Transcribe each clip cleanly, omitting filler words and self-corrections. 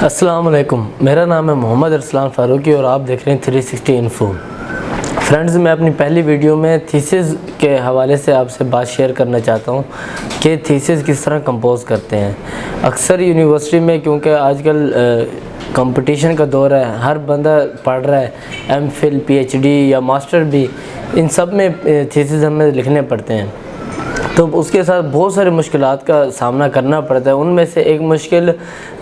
अस्सलाम वालेकुम, मेरा नाम है मोहम्मद अरसलान फ़ारूकी और आप देख रहे हैं 360 इन्फो। फ्रेंड्स, मैं अपनी पहली वीडियो में थीसिस के हवाले से आपसे बात शेयर करना चाहता हूँ कि थीसिस किस तरह कंपोज करते हैं। अक्सर यूनिवर्सिटी में क्योंकि आजकल कंपटीशन का दौर है, हर बंदा पढ़ रहा है, एमफिल, पीएचडी या मास्टर भी, इन सब में थीसिस हमें लिखने पड़ते हैं। तो उसके साथ बहुत सारी मुश्किलात का सामना करना पड़ता है। उनमें से एक मुश्किल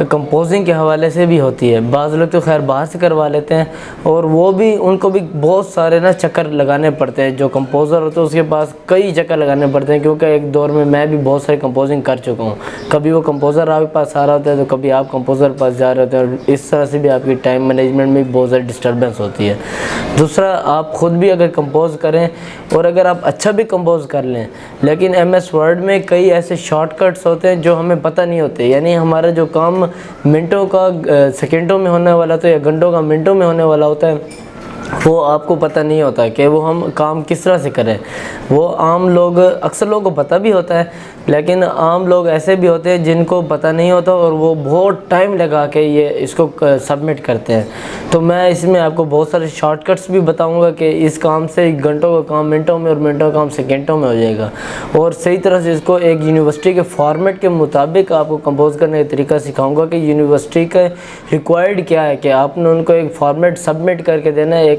कंपोजिंग के हवाले से भी होती है। बाज़ लोग तो खैर बाहर से करवा लेते हैं और वो भी उनको भी बहुत सारे चक्कर लगाने पड़ते हैं। जो कंपोज़र होता है उसके पास कई चक्कर लगाने पड़ते हैं, क्योंकि एक दौर में मैं भी बहुत सारी कंपोजिंग कर चुका हूँ। कभी वो कंपोज़र आपके पास आ रहा होता है तो कभी आप कंपोज़र पास जा रहे होते हैं, और इस तरह से भी आपकी टाइम मैनेजमेंट में बहुत ज़्यादा डिस्टर्बेंस होती है। दूसरा, आप ख़ुद भी अगर कंपोज़ करें और अगर आप अच्छा भी कंपोज़ कर लें, लेकिन MS वर्ड में कई ऐसे शॉर्टकट्स होते हैं जो हमें पता नहीं होते। यानी हमारा जो काम मिनटों का सेकंडों में होने वाला था या घंटों का मिनटों में होने वाला होता है, वो आपको पता नहीं होता कि वो हम काम किस तरह से करें। वो आम लोग, अक्सर लोगों को पता भी होता है, लेकिन आम लोग ऐसे भी होते हैं जिनको पता नहीं होता और वो बहुत टाइम लगा के ये इसको सबमिट करते हैं। तो मैं इसमें आपको बहुत सारे शॉर्टकट्स भी बताऊंगा कि इस काम से घंटों का काम मिनटों में और मिनटों का काम सेकंडों में हो जाएगा, और सही तरह से इसको एक यूनिवर्सिटी के फॉर्मेट के मुताबिक आपको कंपोज करने का तरीका सिखाऊंगा कि यूनिवर्सिटी का रिक्वायर्ड क्या है, कि आपने उनको एक फॉर्मेट सबमिट करके देना है। एक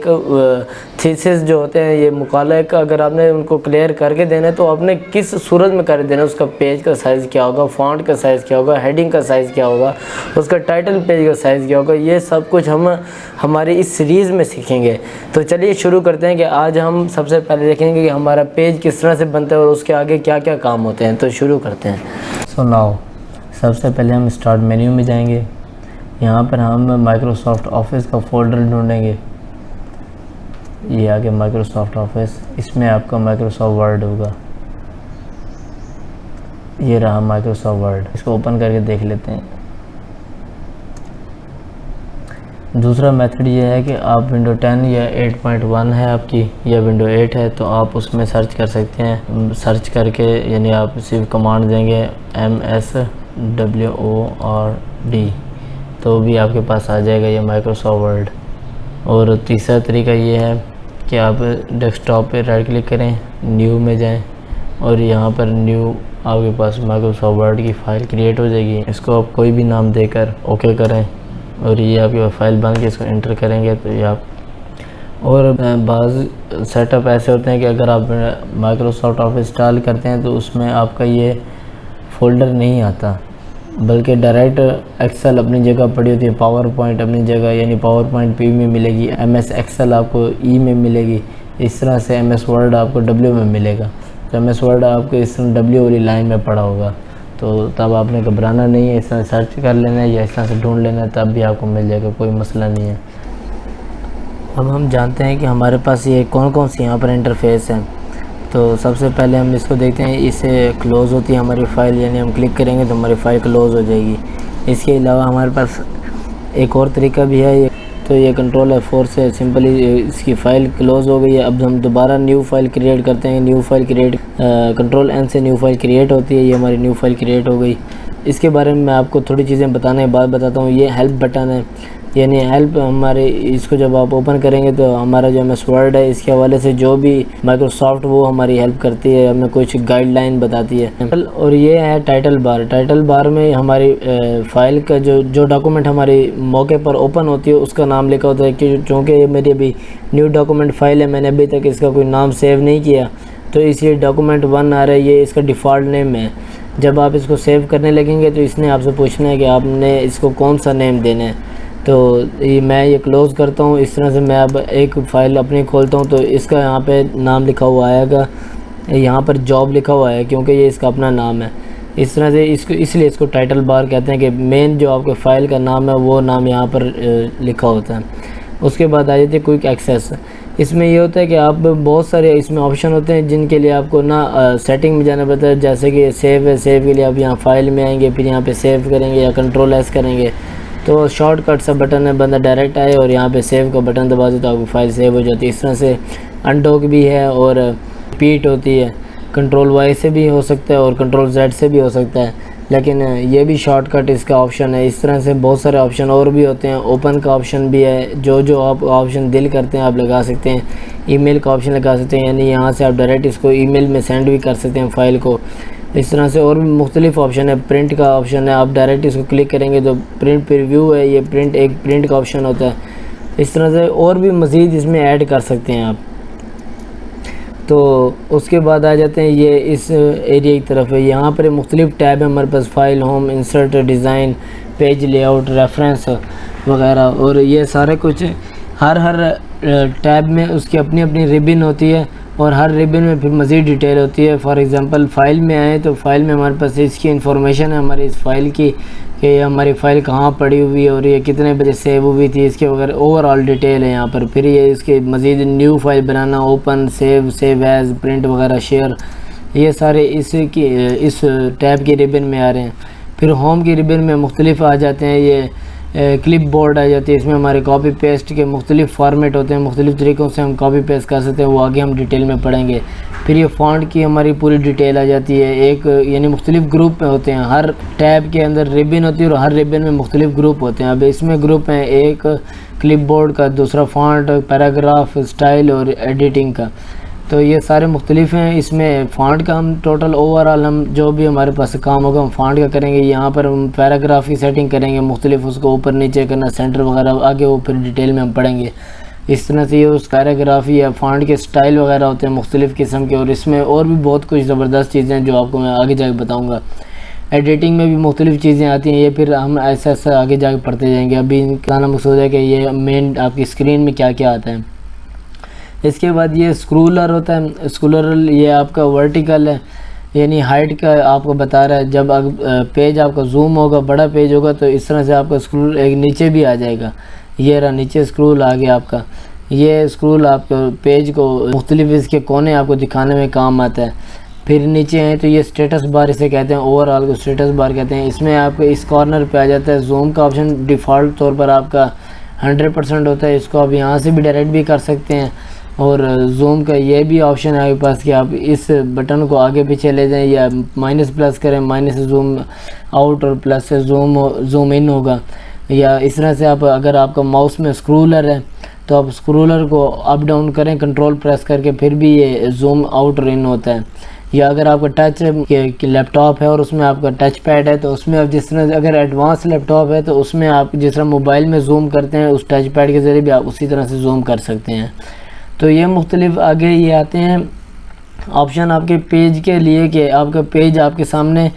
थीसिस जो होते हैं, ये मुकाला का, अगर आपने उनको क्लियर करके देना है तो आपने किस सूरत में कर देना है। उसका पेज का साइज़ क्या होगा, फॉन्ट का साइज़ क्या होगा, हेडिंग का साइज़ क्या होगा, उसका टाइटल पेज का साइज़ क्या होगा, ये सब कुछ हम हमारी इस सीरीज़ में सीखेंगे। तो चलिए शुरू करते हैं कि आज हम सबसे पहले देखेंगे कि हमारा पेज किस तरह से बनता है और उसके आगे क्या क्या काम होते हैं। तो शुरू करते हैं। सो नाउ सबसे पहले हम स्टार्ट मेन्यू में जाएंगे। यहाँ पर हम माइक्रोसॉफ्ट ऑफिस का फ़ोल्डर ढूँढेंगे। ये आगे माइक्रोसॉफ्ट ऑफिस, इसमें आपका माइक्रोसॉफ्ट वर्ड होगा। ये रहा माइक्रोसॉफ्ट वर्ड, इसको ओपन करके देख लेते हैं। दूसरा मेथड ये है कि आप विंडो 10 या 8.1 है आपकी, या विंडो 8 है, तो आप उसमें सर्च कर सकते हैं। सर्च करके यानी आप सिर्फ कमांड देंगे MSWORD, तो भी आपके पास आ जाएगा ये माइक्रोसॉफ्ट वर्ड। और तीसरा तरीका ये है कि आप डेस्कटॉप पे राइट क्लिक करें, न्यू में जाएं, और यहाँ पर न्यू आपके पास माइक्रोसॉफ्ट वर्ड की फ़ाइल क्रिएट हो जाएगी। इसको आप कोई भी नाम देकर ओके करें और ये आपकी फ़ाइल बन के इसको एंटर करेंगे तो ये आप। और बाज़ सेटअप ऐसे होते हैं कि अगर आप माइक्रोसॉफ्ट ऑफिस इंस्टॉल करते हैं तो उसमें आपका ये फ़ोल्डर नहीं आता, बल्कि डायरेक्ट एक्सेल अपनी जगह पड़ी होती है, पावर पॉइंट अपनी जगह, यानी पावर पॉइंट P में मिलेगी, MS एक्सेल आपको E में मिलेगी, इस तरह से MS वर्ड आपको W में मिलेगा। तो MS वर्ड आपको इस तरह W वाली लाइन में पड़ा होगा, तो तब आपने घबराना नहीं है, इस तरह सर्च कर लेना है या इस तरह से ढूंढ लेना है, तब भी आपको मिल जाएगा, कोई मसला नहीं है। अब हम जानते हैं कि हमारे पास ये कौन कौन सी यहाँ पर इंटरफेस हैं। तो सबसे पहले हम इसको देखते हैं, इसे क्लोज़ होती है हमारी फ़ाइल, यानी हम क्लिक करेंगे तो हमारी फ़ाइल क्लोज़ हो जाएगी। इसके अलावा हमारे पास एक और तरीका भी है, तो ये कंट्रोल F4 से सिंपली इसकी फ़ाइल क्लोज़ हो गई है। अब हम दोबारा न्यू फ़ाइल क्रिएट करते हैं। New file create, control N से न्यू फ़ाइल क्रिएट होती है। ये हमारी न्यू फ़ाइल क्रिएट हो गई। इसके बारे में मैं आपको थोड़ी चीज़ें बताने के बाद बताता हूँ। ये हेल्प बटन है, यानी हेल्प हमारे, इसको जब आप ओपन करेंगे तो हमारा जो MS वर्ड है इसके हवाले से जो भी माइक्रोसॉफ्ट वो हमारी हेल्प करती है, हमें कुछ गाइडलाइन बताती है। और ये है टाइटल बार। टाइटल बार में हमारी फ़ाइल का जो डॉक्यूमेंट हमारी मौके पर ओपन होती है उसका नाम लिखा होता है। क्योंकि ये मेरी अभी न्यू डॉक्यूमेंट फ़ाइल है, मैंने अभी तक इसका कोई नाम सेव नहीं किया, तो इसलिए डॉक्यूमेंट 1 आ रहा है, ये इसका डिफ़ॉल्ट नेम है। जब आप इसको सेव करने लगेंगे तो इसने आपसे पूछना है कि आपने इसको कौन सा नेम देना है। तो मैं ये क्लोज़ करता हूँ। इस तरह से मैं अब एक फ़ाइल अपनी खोलता हूँ, तो इसका यहाँ पे नाम लिखा हुआ आएगा, यहाँ पर जॉब लिखा हुआ है क्योंकि ये इसका अपना नाम है। इस तरह से इसको, इसलिए इसको टाइटल बार कहते हैं कि मेन जो आपके फ़ाइल का नाम है वो नाम यहाँ पर लिखा होता है। उसके बाद आ जाती है क्विक एक्सेस। इसमें ये होता है कि आप बहुत सारे इसमें ऑप्शन होते हैं जिनके लिए आपको सेटिंग में जाना पड़ता है। जैसे कि सेव है, सेव के लिए आप यहाँ फ़ाइल में आएंगे, फिर यहाँ पे सेव करेंगे या कंट्रोल S करेंगे, तो शॉर्टकट सा बटन है, बंदा डायरेक्ट आए और यहाँ पे सेव का बटन दबा दे तो आपकी फ़ाइल सेव हो जाती है। इस तरह से अनडॉक भी है और रिपीट होती है। कंट्रोल Y से भी हो सकता है और कंट्रोल Z से भी हो सकता है। लेकिन ये भी शॉर्टकट इसका ऑप्शन है। इस तरह से बहुत सारे ऑप्शन और भी होते हैं। ओपन का ऑप्शन भी है, जो आप ऑप्शन दिल करते हैं आप लगा सकते हैं। ईमेल का ऑप्शन लगा सकते हैं, यानी यहाँ से आप डायरेक्ट इसको ईमेल में सेंड भी कर सकते हैं फ़ाइल को। इस तरह से और भी मुख्तलिफ ऑप्शन है। प्रिंट का ऑप्शन है, आप डायरेक्ट इसको क्लिक करेंगे तो प्रिंट प्रीव्यू है, ये प्रिंट का ऑप्शन होता है। इस तरह से और भी मज़ीद इसमें ऐड कर सकते हैं आप। तो उसके बाद आ जाते हैं ये इस एरिया की तरफ है। यहाँ पर मुख्तलिफ टैब है हमारे पास, file, home, insert, design, page layout, reference वगैरह। और ये सारे कुछ हर टैब में उसकी अपनी अपनी रिबन होती है और हर रिबन में फिर मज़ीद डिटेल होती है। फॉर एग्ज़ाम्पल फ़ाइल में आए तो फ़ाइल में हमारे पास इसकी इन्फॉर्मेशन है हमारी इस फ़ाइल की, कि हमारी फ़ाइल कहाँ पड़ी हुई है और ये कितने बजे सेव हुई थी, इसके वगैरह ओवरऑल डिटेल है यहाँ पर। फिर ये इसके मज़ीद न्यू फाइल बनाना, ओपन, सेव एज़, प्रिंट वगैरह, शेयर, ये सारे इस टैब की रिबन में आ रहे हैं। फिर होम की रिबन में मुख्तलिफ आ जाते हैं। ये क्लिप बोर्ड आ जाती है, इसमें हमारे कॉपी पेस्ट के मुख्तलिफ फॉर्मेट होते हैं, मुख्तलिफ तरीक़ों से हम कॉपी पेस्ट कर सकते हैं, वो आगे हम डिटेल में पढ़ेंगे। फिर ये फ़ॉन्ट की हमारी पूरी डिटेल आ जाती है। एक यानी मुख्तलिफ ग्रुप में होते हैं, हर टैब के अंदर रिबन होती है और हर रिबन में मुख्तलिफ ग्रुप होते हैं। अब इसमें ग्रुप हैं, एक क्लिप बोर्ड का, दूसरा फ़ॉन्ट, पैराग्राफ, स्टाइल और एडिटिंग का। तो ये सारे मुख्तलिफ हैं। इसमें फ़ॉन्ट का हम टोटल ओवरऑल हम जो भी हमारे पास काम होगा हम फ़ॉन्ट का करेंगे। यहाँ पर हम पैराग्राफ की सेटिंग करेंगे, मुख्तलिफ उसको ऊपर नीचे करना, सेंटर वगैरह, आगे वो फिर डिटेल में हम पढ़ेंगे। इस तरह से ये उस पैराग्राफी या फ़ॉन्ट के स्टाइल वगैरह होते हैं मुख्तलिफ़ किस्म के। और इसमें और भी बहुत कुछ ज़बरदस्त चीज़ें हैं जो आपको मैं आगे जाके बताऊँगा। एडिटिंग में भी मुख्तलिफ़ चीज़ें आती हैं, ये फिर हम ऐसा ऐसा आगे जाके पढ़ते जाएंगे। अभी कहना मकसूद है कि ये मेन आपकी स्क्रीन में क्या क्या आता है। इसके बाद ये स्क्रोलर होता है। स्क्रोलर ये आपका वर्टिकल है, यानी हाइट का आपको बता रहा है। जब पेज आपका जूम होगा, बड़ा पेज होगा, तो इस तरह से आपका स्क्रोल एक नीचे भी आ जाएगा। ये रहा नीचे स्क्रोल आ गया आपका। ये स्क्रोल आपके पेज को मुख्तलिफ इसके कोने आपको दिखाने में काम आता है। फिर नीचे हैं तो ये स्टेटस बार इसे कहते हैं, ओवरऑल को स्टेटस बार कहते हैं। इसमें आपको इस कॉर्नर पे आ जाता है जूम का ऑप्शन, डिफ़ॉल्ट तौर पर आपका 100% होता है। इसको आप यहाँ से भी डायरेक्ट भी कर सकते हैं। और जूम का ये भी ऑप्शन है आपके पास कि आप इस बटन को आगे पीछे ले जाएं या माइनस प्लस करें, माइनस से जूम आउट और प्लस से जूम इन होगा। या इस तरह से आप अगर आपका माउस में स्क्रोलर है तो आप स्क्रोलर को अप डाउन करें कंट्रोल प्रेस करके, फिर भी ये जूम आउट और इन होता है। या अगर आपका टच लैपटॉप है और उसमें आपका टच पैड है तो उसमें आप जिस तरह, अगर एडवांस लैपटॉप है तो उसमें आप जिस तरह मोबाइल में जूम करते हैं उस टच पैड के ज़रिए भी आप उसी तरह से जूम कर सकते हैं। तो ये मुख्तलिफ आगे ये आते हैं ऑप्शन आपके पेज के लिए कि आपका पेज आपके सामने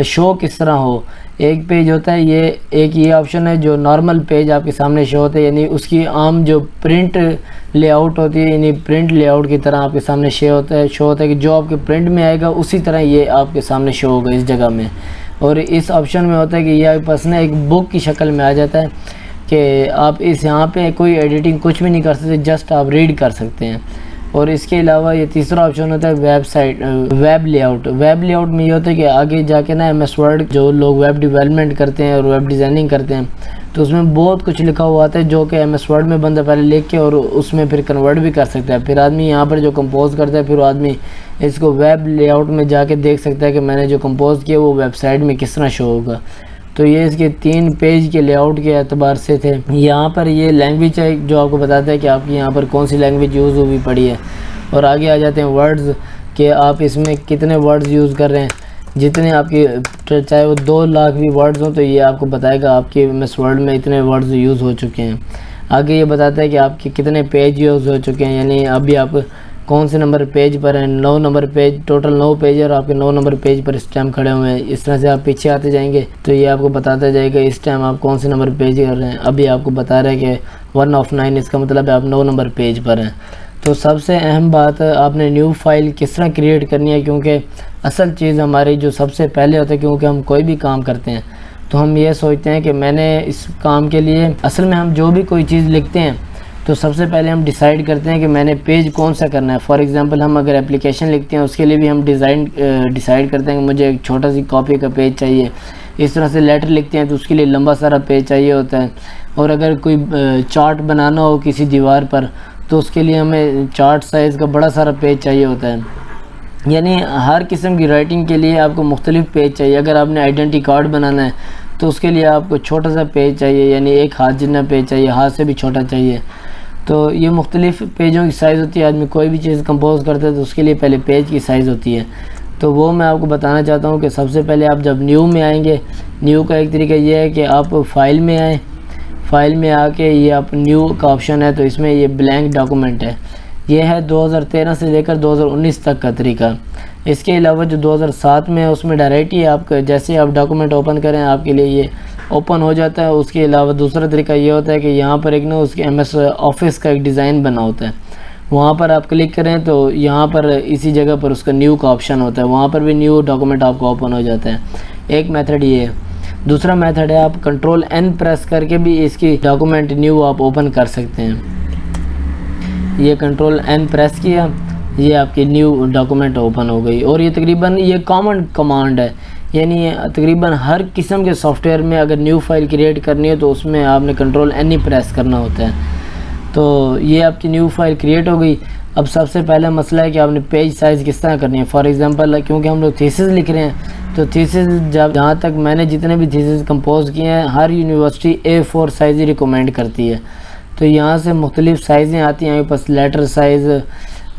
शो किस तरह हो। एक पेज होता है ये ऑप्शन है जो नॉर्मल पेज आपके सामने शो होता है, यानी उसकी आम जो प्रिंट लेआउट होती है, यानी प्रिंट लेआउट की तरह आपके सामने शो होता है कि जो आपके प्रिंट में आएगा उसी तरह ये आपके सामने शो होगा इस जगह में। और इस ऑप्शन में होता है कि ये आपके पास ना एक बुक की शक्ल में आ जाता है कि आप इस यहाँ पे कोई एडिटिंग कुछ भी नहीं कर सकते, जस्ट आप रीड कर सकते हैं। और इसके अलावा ये तीसरा ऑप्शन होता है वेब लेआउट। वेब लेआउट में ये होता है कि आगे जाके ना MS वर्ड, जो लोग वेब डेवलपमेंट करते हैं और वेब डिज़ाइनिंग करते हैं तो उसमें बहुत कुछ लिखा हुआ आता है जो कि MS वर्ड में बंदा पहले लिख के और उसमें फिर कन्वर्ट भी कर सकता है। फिर आदमी यहाँ पर जो कंपोज करता है फिर आदमी इसको वेब लेआउट में जाके देख सकता है कि मैंने जो कंपोज किया वो वेबसाइट में किस तरह शो होगा। तो ये इसके 3 पेज के लेआउट के एतबार से थे। यहाँ पर ये लैंग्वेज है जो आपको बताता है कि आपकी यहाँ पर कौन सी लैंग्वेज यूज़ हुई पड़ी है। और आगे आ जाते हैं वर्ड्स कि आप इसमें कितने वर्ड्स यूज़ कर रहे हैं। जितने आपकी चाहे वो 2 लाख भी वर्ड्स हों तो ये आपको बताएगा आपके MS वर्ड में इतने वर्ड्स यूज़ हो चुके हैं। आगे ये बताता है कि आपके कितने पेज यूज़ हो चुके हैं, यानी अभी आप कौन से नंबर पेज पर हैं। 9 नंबर पेज, टोटल 9 पेज और आपके 9 नंबर पेज पर इस टाइम खड़े हुए हैं। इस तरह से आप पीछे आते जाएंगे तो ये आपको बताता जाएगा इस टाइम आप कौन से नंबर पेज कर रहे हैं। अभी आपको बता रहा है कि 1 of 9, इसका मतलब है आप 9 नंबर पेज पर हैं। तो सबसे अहम बात आपने न्यू फाइल किस तरह क्रिएट करनी है, क्योंकि असल चीज़ हमारी जो सबसे पहले होता है, क्योंकि हम कोई भी काम करते हैं तो हम ये सोचते हैं कि मैंने इस काम के लिए, असल में हम जो भी कोई चीज़ लिखते हैं तो सबसे पहले हम डिसाइड करते हैं कि मैंने पेज कौन सा करना है। फॉर एग्जांपल हम अगर एप्लीकेशन लिखते हैं उसके लिए भी हम डिसाइड करते हैं कि मुझे एक छोटा सी कॉपी का पेज चाहिए। इस तरह से लेटर लिखते हैं तो उसके लिए लंबा सारा पेज चाहिए होता है। और अगर कोई चार्ट बनाना हो किसी दीवार पर तो उसके लिए हमें चार्ट साइज़ का बड़ा सारा पेज चाहिए होता है। यानी हर किस्म की राइटिंग के लिए आपको मुख्तलिफ पेज चाहिए। अगर आपने आइडेंटिटी कार्ड बनाना है तो उसके लिए आपको छोटा सा पेज चाहिए, यानी एक हाथ जितना पेज चाहिए, हाथ से भी छोटा चाहिए। तो ये मुख्तलिफ पेजों की साइज़ होती है। आदमी कोई भी चीज़ कंपोज करता है तो उसके लिए पहले पेज की साइज़ होती है। तो वो मैं आपको बताना चाहता हूँ कि सबसे पहले आप जब न्यू में आएंगे, न्यू का एक तरीका ये है कि आप फाइल में आएँ, फाइल में आके ये आप न्यू का ऑप्शन है, तो इसमें ये ब्लैंक डॉक्यूमेंट है। ये है 2013 से लेकर 2019 तक का तरीका। इसके अलावा जो 2007 में है उसमें डायरेक्ट ही आपका जैसे आप डॉक्यूमेंट ओपन करें आपके लिए ये ओपन हो जाता है। उसके अलावा दूसरा तरीका ये होता है कि यहाँ पर एक ना उसके MS ऑफिस का एक डिज़ाइन बना होता है, वहाँ पर आप क्लिक करें तो यहाँ पर इसी जगह पर उसका न्यू का ऑप्शन होता है, वहाँ पर भी न्यू डॉक्यूमेंट आपको ओपन हो जाता है। एक मेथड ये है। दूसरा मेथड है आप Ctrl+N प्रेस करके भी इसकी डॉक्यूमेंट न्यू आप ओपन कर सकते हैं। ये Ctrl+N प्रेस किया, ये आपकी न्यू डॉक्यूमेंट ओपन हो गई। और ये तकरीबन ये कॉमन कमांड है, यानी तकरीबन हर किस्म के सॉफ्टवेयर में अगर न्यू फाइल क्रिएट करनी है तो उसमें आपने Ctrl+N ही प्रेस करना होता है। तो ये आपकी न्यू फाइल क्रिएट हो गई। अब सबसे पहला मसला है कि आपने पेज साइज़ किस तरह करनी है। फॉर एग्जांपल क्योंकि हम लोग थीसिस लिख रहे हैं, तो थीसिस जहाँ तक मैंने जितने भी थीसिस कंपोज किए हैं हर यूनिवर्सिटी A4 साइज़ ही रिकमेंड करती है। तो यहाँ से मुख्तलिफ़ साइज़ें आती हैं मेरे पास, लेटर साइज़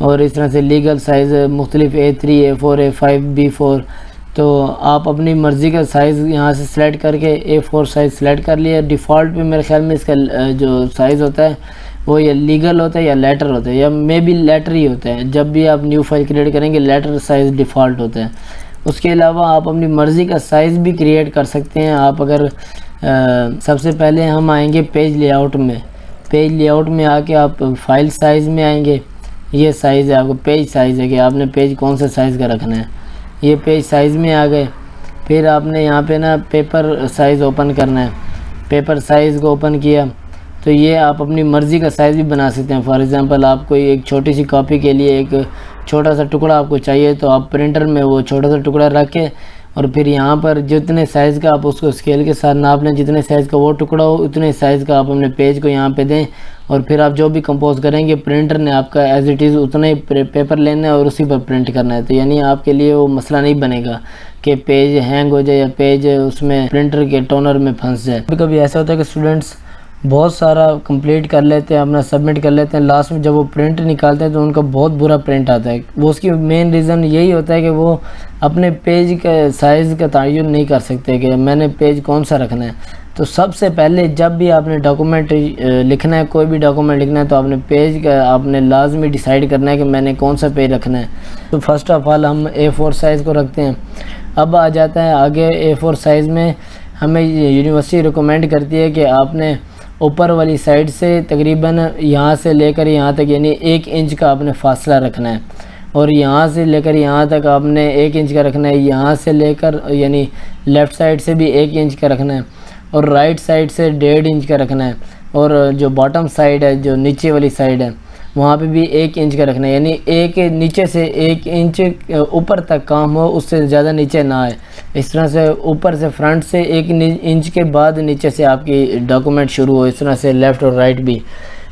और इस तरह से लीगल साइज़ मुख्तलिफ A3, A4, A5, B4। तो आप अपनी मर्ज़ी का साइज़ यहाँ से सिलेक्ट करके A4 साइज़ सिलेक्ट कर लिया। डिफ़ॉल्ट पे मेरे ख्याल में इसका जो साइज़ होता है वो या लीगल होता है या लेटर होता है, या मे बी लेटर ही होता है। जब भी आप न्यू फाइल क्रिएट करेंगे लेटर साइज़ डिफ़ॉल्ट होता है। उसके अलावा आप अपनी मर्ज़ी का साइज़ भी क्रिएट कर सकते हैं। आप अगर सबसे पहले हम आएंगे पेज लेआउट में, पेज लेआउट में आके आप फाइल साइज़ में आएंगे। ये साइज़ है आपको पेज साइज़ है कि आपने पेज कौन सा साइज़ का रखना है। ये पेज साइज़ में आ गए। फिर आपने यहाँ पे ना पेपर साइज़ ओपन करना है। पेपर साइज़ को ओपन किया तो ये आप अपनी मर्ज़ी का साइज़ भी बना सकते हैं। फॉर एग्ज़ाम्पल आपको एक छोटी सी कॉपी के लिए एक छोटा सा टुकड़ा आपको चाहिए, तो आप प्रिंटर में वो छोटा सा टुकड़ा रख के और फिर यहाँ पर जितने साइज़ का आप उसको स्केल के साथ नाप लें, जितने साइज़ का वो टुकड़ा हो उतने साइज़ का आप अपने पेज को यहाँ पे दें। और फिर आप जो भी कंपोज करेंगे प्रिंटर ने आपका एज़ इट इज़ उतना ही पेपर लेना है और उसी पर प्रिंट करना है। तो यानी आपके लिए वो मसला नहीं बनेगा कि पेज हैंग हो जाए या पेज उसमें प्रिंटर के टोनर में फंस जाए। कभी कभी ऐसा होता है कि स्टूडेंट्स बहुत सारा कंप्लीट कर लेते हैं, अपना सबमिट कर लेते हैं, लास्ट में जब वो प्रिंट निकालते हैं तो उनका बहुत बुरा प्रिंट आता है। वो उसकी मेन रीज़न यही होता है कि वो अपने पेज के साइज़ का तयन नहीं कर सकते कि मैंने पेज कौन सा रखना है। तो सबसे पहले जब भी आपने डॉक्यूमेंट लिखना है, कोई भी डॉक्यूमेंट लिखना है, तो आपने पेज का आपने लाजमी डिसाइड करना है कि मैंने कौन सा पेज रखना है। तो फर्स्ट ऑफ ऑल हम A4 साइज़ को रखते हैं। अब आ जाता है आगे A4 साइज़ में हमें यूनिवर्सिटी रिकमेंड करती है कि आपने ऊपर वाली साइड से तकरीबन यहाँ से लेकर यहाँ तक यानी 1 इंच का आपने फासला रखना है, और यहाँ से लेकर यहाँ तक आपने 1 इंच का रखना है। यहाँ से लेकर यानी लेफ़्ट साइड से भी 1 इंच का रखना है, और राइट साइड से 1.5 इंच का रखना है, और जो बॉटम साइड है जो नीचे वाली साइड है वहाँ पे भी 1 इंच का रखना है। यानी एक नीचे से 1 इंच ऊपर तक काम हो, उससे ज़्यादा नीचे ना आए। इस तरह से ऊपर से फ्रंट से 1 इंच के बाद नीचे से आपकी डॉक्यूमेंट शुरू हो, इस तरह से लेफ़्ट और राइट भी।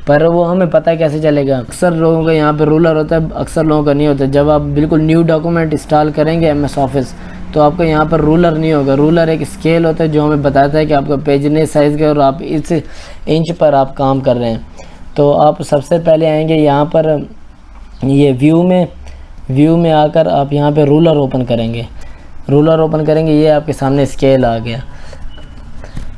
पर वो हमें पता कैसे चलेगा? अक्सर लोगों का यहाँ पे रूलर होता है, अक्सर लोगों का नहीं होता। जब आप बिल्कुल न्यू डॉक्यूमेंट इंस्टॉल करेंगे MS ऑफिस तो आपका यहाँ पर रूलर नहीं होगा। रूलर एक स्केल होता है जो हमें बताता है कि आपका पेज ने साइज़ का और आप इस इंच पर आप काम कर रहे हैं। तो आप सबसे पहले आएंगे यहाँ पर ये व्यू में आकर आप यहाँ पे रूलर ओपन करेंगे। रूलर ओपन करेंगे, ये आपके सामने स्केल आ गया।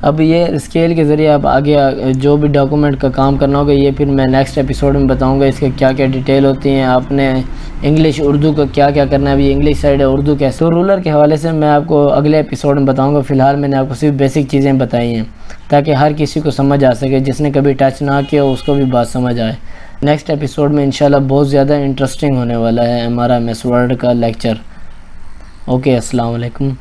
अब ये स्केल के ज़रिए आप आगे जो भी डॉक्यूमेंट का काम करना होगा ये फिर मैं नेक्स्ट एपिसोड में बताऊंगा इसके क्या क्या डिटेल होती हैं। आपने इंग्लिश उर्दू का क्या क्या करना है, अभी इंग्लिश साइड है, उर्दू कैसे। तो रूलर के हवाले से मैं आपको अगले एपिसोड में बताऊंगा। फ़िलहाल मैंने आपको सिर्फ बेसिक चीज़ें बताई हैं ताकि हर किसी को समझ आ सके, जिसने कभी टच ना किया उसको भी बात समझ आए। नेक्स्ट एपिसोड में इंशाल्लाह बहुत ज़्यादा इंटरेस्टिंग होने वाला है हमारा MS वर्ड का लेक्चर। ओके, अस्सलाम वालेकुम।